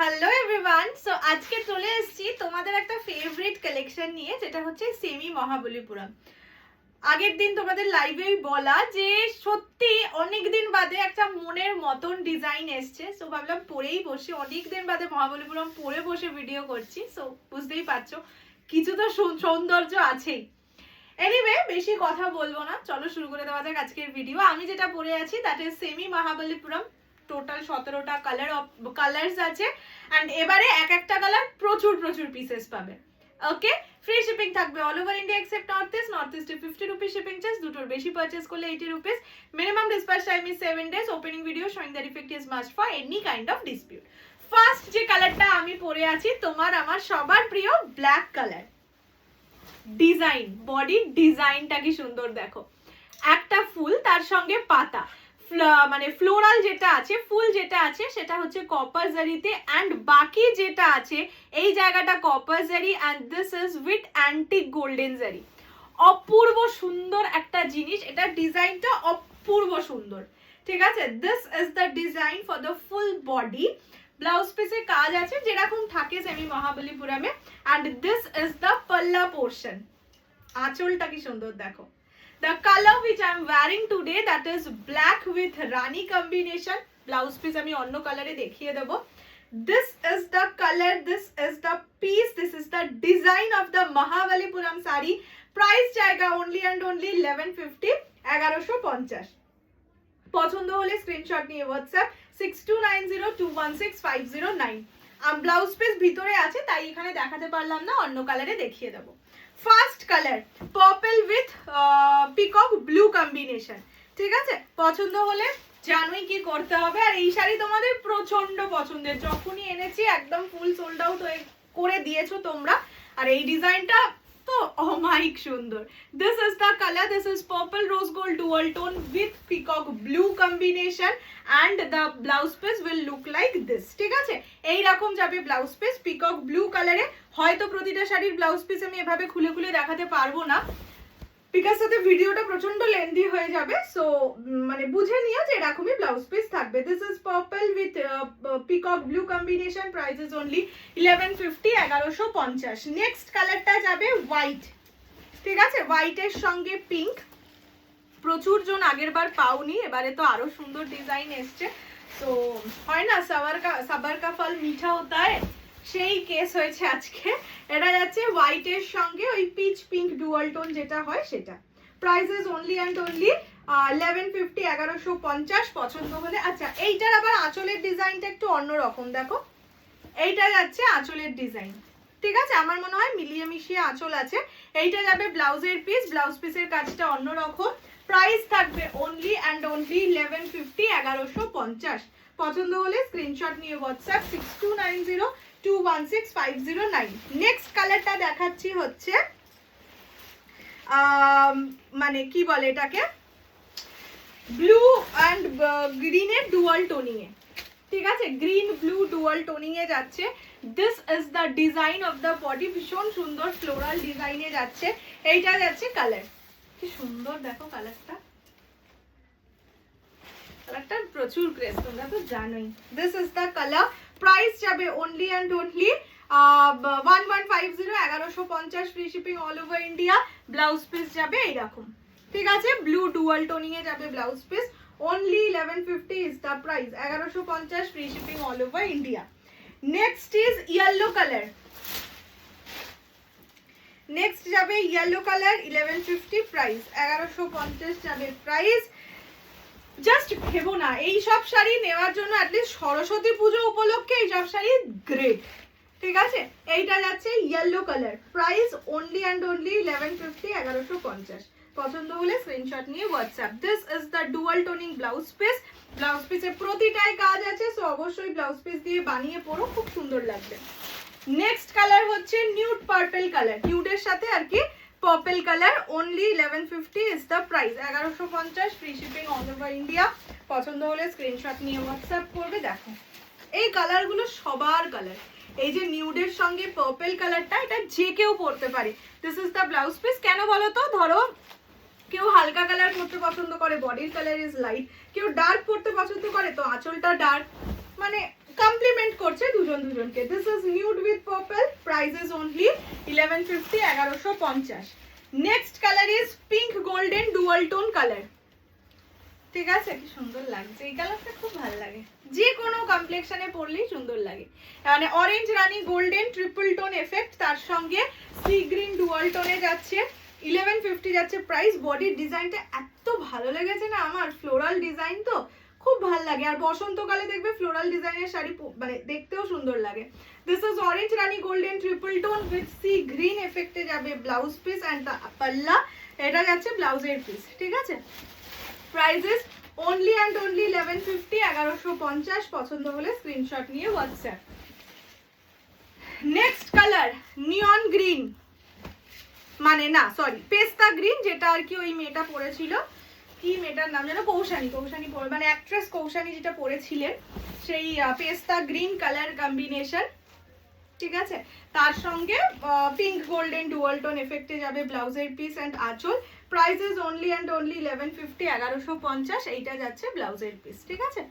Hello everyone, so আজকে চলে এসেছি তোমাদের একটা ফেভারিট কালেকশন নিয়ে, যেটা হচ্ছে সেমি মহাবলীপুরম। আগের দিন তোমাদের লাইভেই বলা যে সত্যি অনেক দিন বাদে একটা মনের মতন ডিজাইন এসছে, সো ভাবলাম পরেই বসে, অনেক দিন বাদে মহাবলীপুরম পরে বসে ভিডিও করছি, সো বুঝতেই পারছো কিছু তো সৌন্দর্য আছেই। এনিওয়ে, বেশি কথা বলবো না, চলো শুরু করে দেওয়া যাক আজকের ভিডিও। আমি যেটা পরে আছি that is semi Mahabalipuram. Total 17টা কালার্স আছে, এন্ড এবারে এক একটা কালার প্রচুর প্রচুর পিসেস পাবে। ওকে, ফ্রি শিপিং থাকবে all over India except north ইস্টে 50 রুপিস শিপিং চার্জ, দুটোর বেশি পারচেজ করলে 80 rupees. Minimum dispatch time is 7 days। Opening video showing the defect is must for any kind of dispute. First যে কালারটা আমি পরে আছি তোমার আমার সবার প্রিয় ব্ল্যাক কালার। ডিজাইন, বডির ডিজাইনটা কি সুন্দর দেখো, একটা ফুল তার সঙ্গে পাতা, মানে ফ্লোরাল যেটা আছে, ফুল যেটা আছে সেটা হচ্ছে কপার জারিতে, এন্ড বাকি যেটা আছে এই জায়গাটা copper zari, and this is with antique golden zari. অপূর্ব সুন্দর একটা জিনিস, এটা ডিজাইনটা অপূর্ব সুন্দর। ঠিক আছে, this is the design for the full body. Blouse পিসে কাজ আছে যেরকম থাকে সেমি মহাবলীপুরমে, এন্ড দিস ইজ দ্য পাল্লা পোর্শন। আঁচলটা কি সুন্দর দেখো। The color which I am wearing today, that is black with rani combination. Blouse piece আমি অন্য কালারে দেখিয়ে দেব। This is the color, this is the piece, this is the design of the Mahabalipuram saree. Price জায়গা only and only 1150, 1150। পছন্দ হলে screenshot নিয়ে WhatsApp 6290216509। Blouse piece ভিতরে আছে তাই এখানে দেখাতে পারলাম না, অন্য কালারে দেখিয়ে দেবো। First colour purple with peacock blue combination. ঠিক আছে, পছন্দ হলে জানোই কি করতে হবে। আর এই শাড়ি তোমাদের প্রচন্ড পছন্দের, যখনই এনেছি একদম ফুল সোল্ড আউট করে দিয়েছো তোমরা। আর এই ডিজাইনটা তো অমাইক সুন্দর। This is the colour, this is purple rose gold dual tone with peacock blue combination, and the blouse piece will look like this. ঠিক আছে, এইরকম যাবে ব্লাউজ পিস পিকক ব্লু কালারে। হয়তো প্রতিটা শাড়ির ব্লাউজ পিস আমি এভাবে খুলে খুলে দেখাতে পারবো না, বিকজ সাথে ভিডিওটা প্রচন্ড লেন্দি হয়ে যাবে। সো মানে বুঝে নিও যে এরকমই ব্লাউজ পিস থাকবে। This is purple with peacock blue combination. Price is only 1150, 1150। Next কালারটা যাবে হোয়াইট। ঠিক আছে, হোয়াইটের সঙ্গে পিঙ্ক। প্রচুর জন আগের বার পাওনি, এবারে তো আরো সুন্দর ডিজাইন এসছে। তো হয় না সাবার কা ফল মিঠা হতা হয়, সেই কেস হয়েছে আজকে। এটা যাচ্ছে হোয়াইটের সঙ্গে ওই পিচ পিঙ্ক ডুয়াল টোন যেটা হয় সেটা। Price is only and only 1150, 1150। পছন্দ হলে আচ্ছা, এইটার আবার আঁচলের ডিজাইনটা একটু অন্যরকম দেখো। এইটা যাচ্ছে আঁচলের ডিজাইন। ঠিক আছে, আমার মনে হয় মিলিয়ে মিশিয়ে আঁচল আছে। এইটা যাবে ব্লাউজের পিস, ব্লাউজ পিসের কাজটা অন্যরকম। প্রাইস থাকবে অনলি অ্যান্ড অনলি 1150, 1150। পছন্দ হলে স্ক্রিনশট নিয়ে হোয়াটসঅ্যাপ 6290216509। নেক্সট কালারটা দেখাচ্ছি হচ্ছে মানে কি বলে এটাকে, ব্লু অ্যান্ড গ্রিনের ডুয়াল টোনিং এ। ঠিক আছে, গ্রিন ব্লু ডুয়াল টোনিং এ যাচ্ছে। This is the design of the body, ভীষণ সুন্দর ফ্লোরাল ডিজাইনে যাচ্ছে। এইটা যাচ্ছে কালার, কি সুন্দর দেখো কালারটা, কালারটা প্রচুর ক্রেজ, তোমরা তো জানোই। This is the colour. Price যাবে only and only 1150, 1150। Free shipping all over India. Blouse piece যাবে এইরকম। ঠিক আছে, ব্লু ডুয়াল টোনিং এ যাবে blouse piece. Only 1150 is the price, 1150। Free shipping all over India. Next is yellow colour. Next যাবে yellow colour, 1150 price, 1150 যাবে price. Just ভেবো না, এই সব শাড়ি নেওয়ার জন্য অ্যাটলিস্ট সরস্বতী পুজো উপলক্ষে এই সব শাড়ি গ্রেট। ঠিক আছে, এইটা যাচ্ছে yellow colour. Price only and only 1150, 1150। পছন্দ হলে স্ক্রিনশট নিয়ে WhatsApp. This is the dual toning blouse piece. Blouse পিসে প্রতিটাই কাজ আছে, সো অবশ্যই ব্লাউজ পিস দিয়ে বানিয়ে পরো, খুব সুন্দর লাগবে। নেক্সট কালার হচ্ছে নিউড পার্পল কালার, নিউডের সাথে আর কি purple colour. Only 1150 is the price, 1150। Free shipping all over India. পছন্দ হলে স্ক্রিনশট নিয়ে হোয়াটসঅ্যাপ করবে। দেখো এই কালারগুলো সবার কালার। এই যে নিউডের সঙ্গে পার্পল কালারটা, এটা যে কেউ পরতে পারে। This is the blouse piece. কেন বলো তো, ধরো কেউ হালকা কালার পরতে পছন্দ করে, বডির কালার ইজ লাইট, কেউ ডার্ক পরতে পছন্দ করে, তো আঁচলটা ডার্ক, মানে কমপ্লিমেন্ট করছে দুজন দুজন। একজনকে। This is nude with purple, price is only 1150, 1150। Next colour is pink golden dual tone colour. ঠিক আছে, কি সুন্দর লাগছে এই কালারটা, খুব ভালো লাগে, যে কোনো কমপ্লেক্সনে পরলেই সুন্দর লাগে। মানে অরেঞ্জ রানী গোল্ডেন ট্রিপল টোন এফেক্ট, তার সঙ্গে সি গ্রিন ডুয়াল টোনে যাচ্ছে, 1150 যাচ্ছে প্রাইস। বডির ডিজাইনটা এত ভালো লেগেছে না আমার, ফ্লোরাল ডিজাইন তো খুব ভালো লাগে। আর বসন্তকালে দেখবে ফ্লোরাল ডিজাইনের শাড়ি মানে দেখতেও সুন্দর লাগে। দিস ইজ অরেঞ্জ রানী golden triple tone with sea green এফেক্টে যাবে ব্লাউজ পিস অ্যান্ড পাল্লা, এটা যাচ্ছে ব্লাউজের পিস। ঠিক আছে, প্রাইসেস অনলি অ্যান্ড অনলি 1150, 1150। পছন্দ হলে স্ক্রিনশট নিয়ে হোয়াটসঅ্যাপ। নেক্সট কালার নিয়ন গ্রিন, মানে না সরি পেস্তা গ্রিন, যেটা আর কি ওই মেয়েটা পরেছিল, কি মেয়েটার নাম যেন, কৌশানী মানে অ্যাক্ট্রেস কৌশানী যেটা পরেছিলেন, সেই পেস্তা গ্রিন কালার কম্বিনেশন। ঠিক আছে, তার সঙ্গে পিঙ্ক গোল্ডেন ডুয়াল টোন এফেক্টে যাবে ব্লাউজের পিস অ্যান্ড আঁচল। Price is only and only 1150, 1150। এইটা যাচ্ছে ব্লাউজের পিস। ঠিক আছে,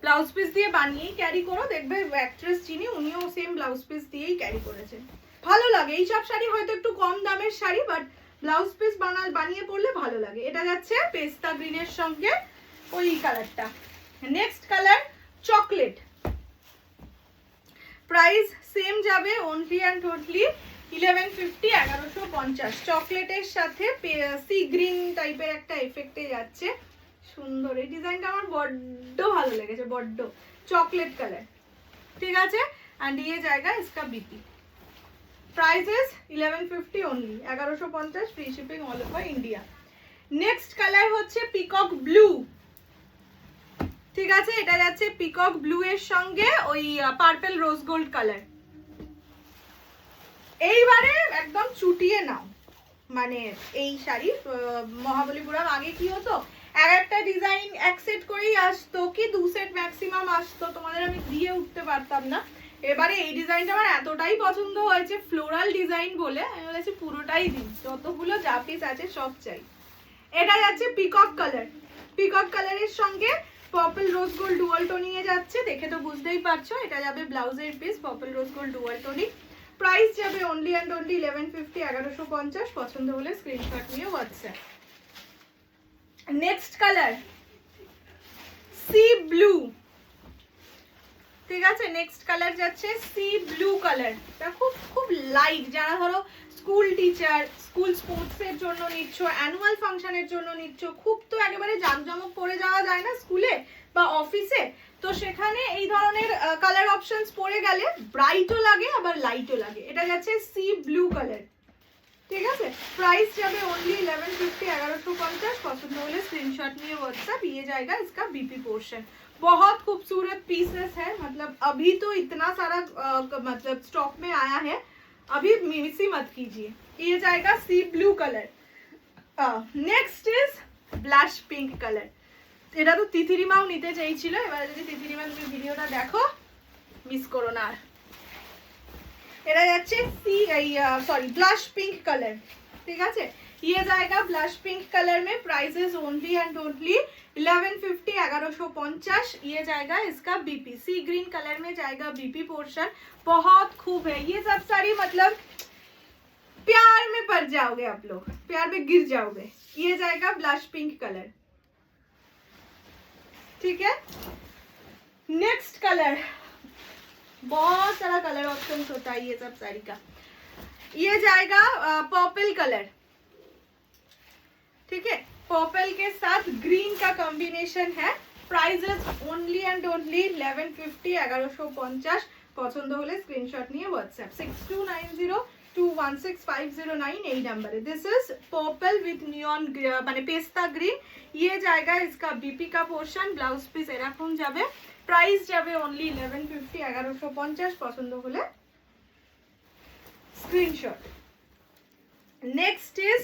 ব্লাউজ পিস দিয়ে বানিয়েই ক্যারি করো, দেখবে অ্যাক্ট্রেস চিনি উনিও সেম ব্লাউজ পিস দিয়েই ক্যারি করেছেন, ভালো লাগে। এইসব শাড়ি হয়তো একটু কম দামের শাড়ি, বাট ব্লাউজ পিস বানিয়ে পরলে ভালো লাগে। এটা যাচ্ছে পেস্তা গ্রিনের সঙ্গে ওই কালারটা। Next colour chocolate, price same যাবে অনলি অ্যান্ড অনলি 1150, 1150। চকলেটের সাথে সি গ্রিন টাইপের একটা এফেক্টে যাচ্ছে, সুন্দর। এই ডিজাইনটা আমার বড্ড ভালো লেগেছে, বড্ড চকলেট কালার। ঠিক আছে, অ্যান্ড ये जाएगा इसका BP, price is 1150 only, 1150, free shipping all over India. Next colour হচ্ছে পিকক ব্লু। ঠিক আছে, এটা যাচ্ছে পিকক ব্লু এর সঙ্গে ওই পার্পল রোজ গোল্ড কালার। এইবারে একদম চুটিয়ে নাও, মানে এই শাড়ি মহাবলীপুরম আগে কি হতো, একটা ডিজাইন এক সেট করেই আসতো, কি দু সেট ম্যাক্সিমাম আসতো, তোমাদের আমি দিয়ে উঠতে পারতাম না। এবারে এই ডিজাইনটা আমার এতটাই পছন্দ হয়েছে, ফ্লোরাল ডিজাইন বলে আমি বলেছি পুরোটাই দিন, যতগুলো যা পিস আছে সব চাই। এটা যাচ্ছে পিকক কালার, পিকক কালারের সঙ্গে purple rose gold dual toning এ যাচ্ছে, দেখে তো বুঝতেই পারছো। এটা যাবে ব্লাউজের piece, purple rose gold dual toning. Price যাবে অনলি অ্যান্ড অনলি 1150, 1150। পছন্দ হলে স্ক্রিনশট নিয়ে WhatsApp. Next colour sea blue. ঠিক আছে, নেক্সট কালার যাচ্ছে সি ব্লু কালার। এটা খুব খুব লাইট, যারা ধরো স্কুল টিচার, স্কুল স্পোর্টস এর জন্য নিচ্ছ, অ্যানুয়াল ফাংশনের জন্য নিচ্ছ, খুব তো একেবারে জাঁকজমক পরে যাওয়া যায় না স্কুলে বা অফিসে, তো সেখানে এই ধরনের কালার অপশনস পরে গেলে ব্রাইটও লাগে আবার লাইটও লাগে। এটা যাচ্ছে সি ব্লু কালার। ঠিক আছে, प्राइस যাবে ओनली 1150, 1150। पसंद होले स्क्रीनशॉट लिए व्हाट्सएप, ये जाएगा इसका बीपी पोर्शन। बहुत खूबसूरत पीसेस है, मतलब अभी तो इतना सारा मतलब स्टॉक में आया है, अभी मिस ही मत कीजिए। ये जाएगा sea blue colour. Next is blush pink colour. এটা তো তিতিরিমাও নিতে চাইছিল, এবারে যদি তিতিরিমা তুমি ভিডিওটা দেখো মিস করো না। এটা যাচ্ছে ब्लश पिंक कलर। ठीक है, ये जाएगा ब्लश पिंक कलर में। Prices only and only 1150, 1150। ये जाएगा इसका बीपी, सी ग्रीन कलर में जाएगा बीपी पोर्शन। बहुत खूब है ये सब साड़ी, मतलब प्यार में पड़ जाओगे आप लोग, प्यार में गिर जाओगे। ये जाएगा ब्लश पिंक कलर। ठीक है, नेक्स्ट कलर, बहुत सारा कलर ऑप्शन होता है ये सब साड़ी का। ये जाएगा पर्पल कलर। ठीक है, पर्पल के साथ ग्रीन का कॉम्बिनेशन है। Prices only and only 1150, 1150। पसंद होले स्क्रीनशॉट निये व्हाट्सएप 6290216509 এই নম্বরে। दिस इज पर्पल विथ नियन মানে পেস্তা গ্রিন। ये जाएगा इसका बीपी का पोर्शन, ब्लाउज पिस এরকম যাবে। प्राइस যাবে ओनली 1150, 1150। पसंद होले screenshot. Next is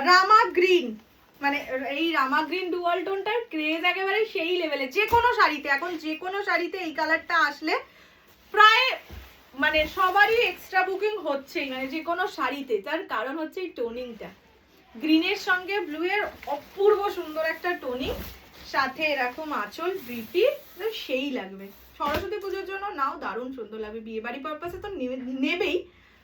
Rama green, মানে এই রামা গ্রিন ডুয়াল টোনটার ক্রেজ একেবারে সেই লেভেলে। যে কোনো শাড়িতে এখন, যে কোনো শাড়িতে এই কালারটা আসলে প্রায় মানে সবারই এক্সট্রা বুকিং হচ্ছেই, মানে যে কোনো শাড়িতে। তার কারণ হচ্ছে এই টোনিংটা, গ্রিনের সঙ্গে ব্লু এর অপূর্ব সুন্দর একটা টোনিং, সাথে এরকম আঁচল বিপি, সেই লাগবে। সরস্বতী পুজোর জন্য নাও, দারুণ সুন্দর লাগবে। বিয়ে বাড়ি পারপাসে তো নেবেই,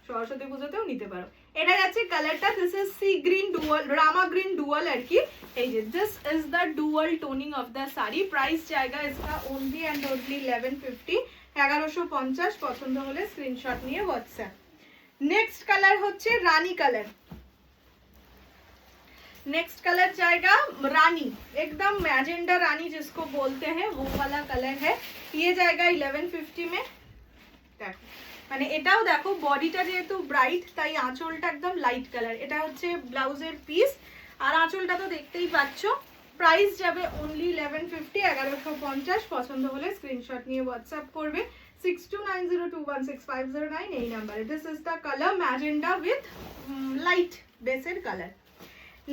সরস্বতী পুজোতেও নিতে পারো। এটা যাচ্ছে কালারটা, this is sea green dual, Rama green dual আর কি। এই যে this is the dual toning of the sari. Price জায়গা इसका ओनली एंड ओनली 1150, 1150। পছন্দ হলে স্ক্রিনশট নিয়ে হোয়াটসঅ্যাপ। नेक्स्ट कलर হচ্ছে রানী কালার। नेक्स्ट कलर जाएगा रानी, एकदम मैजेंडा रानी जिसको बोलते हैं, वो वाला कलर है। ये जाएगा 1150 में। देखो মানে এটাও দেখো বডিটা যেহেতু ব্রাইট তাই আঁচলটা একদম লাইট কালার। এটা হচ্ছে ব্লাউজের পিস আর আঁচলটা তো দেখতেই পাচ্ছ। প্রাইস যাবে অনলি 1150, 1150। পছন্দ হলে স্ক্রিনশট নিয়ে হোয়াটসঅ্যাপ করবে 6290216509 এই নাম্বারে। This is the colour magenta with light বেসের কালার।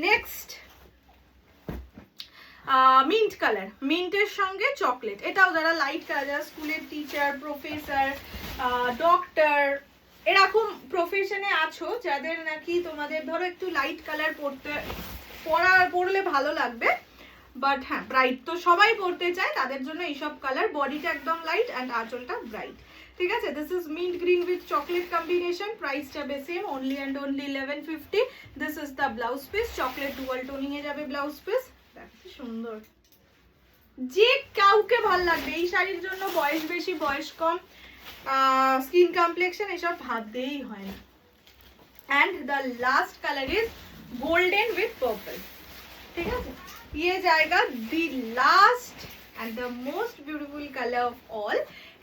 নেক্সট মিন্ট কালার, মিন্টের সঙ্গে চকলেট। এটাও যারা লাইট কালার, যারা স্কুলের টিচার, প্রফেসর, ডক্টর এরকম প্রফেশনে আছো, যাদের নাকি তোমাদের ধরো একটু লাইট কালার পরলে ভালো লাগবে, বাট হ্যাঁ ব্রাইট তো সবাই পরতে চায়, তাদের জন্য এইসব কালার। বডিটা একদম লাইট অ্যান্ড আঁচলটা ব্রাইট, ঠিক আছে। This is mint green with chocolate combination. Price যাবে same, only and only 1150। This is the blouse piece, chocolate dual toning এ যাবে ব্লাউজ পিস। দেখো সুন্দর, যে কাউকে ভাল লাগবে এই শাড়ির জন্য। বয়স বেশি বয়স কম, স্কিন কমপ্লেক্সন এসব ভাবতেই হয় না। And the last colour is golden with purple, ठीक है। ये जाएगा the last and the most beautiful colour of all.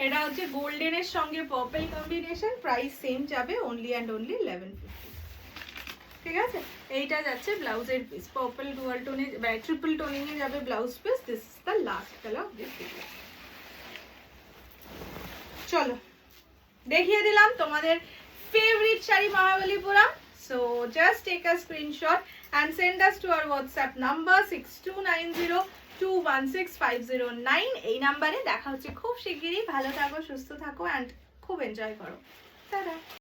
এটা হচ্ছে গোল্ডেনের সঙ্গে পার্পল কম্বিনেশন। প্রাইস সেম যাবে, অনলি অ্যান্ড অনলি 1150, ঠিক আছে। এইটা যাচ্ছে ব্লাউজের পিস, পার্পল ডুয়াল টোনে ট্রিপল টোনিং এ যাবে blouse piece. This is the last colour of this video. চলো দেখিয়ে দিলাম তোমাদের favorite sari Mahabalipuram. So just take a screenshot and send us to our WhatsApp number 6290216509 এই নাম্বারে। দেখা হচ্ছে খুব শিগগিরই। ভালো থাকো, সুস্থ থাকো অ্যান্ড খুব এনজয় করো। টাটা।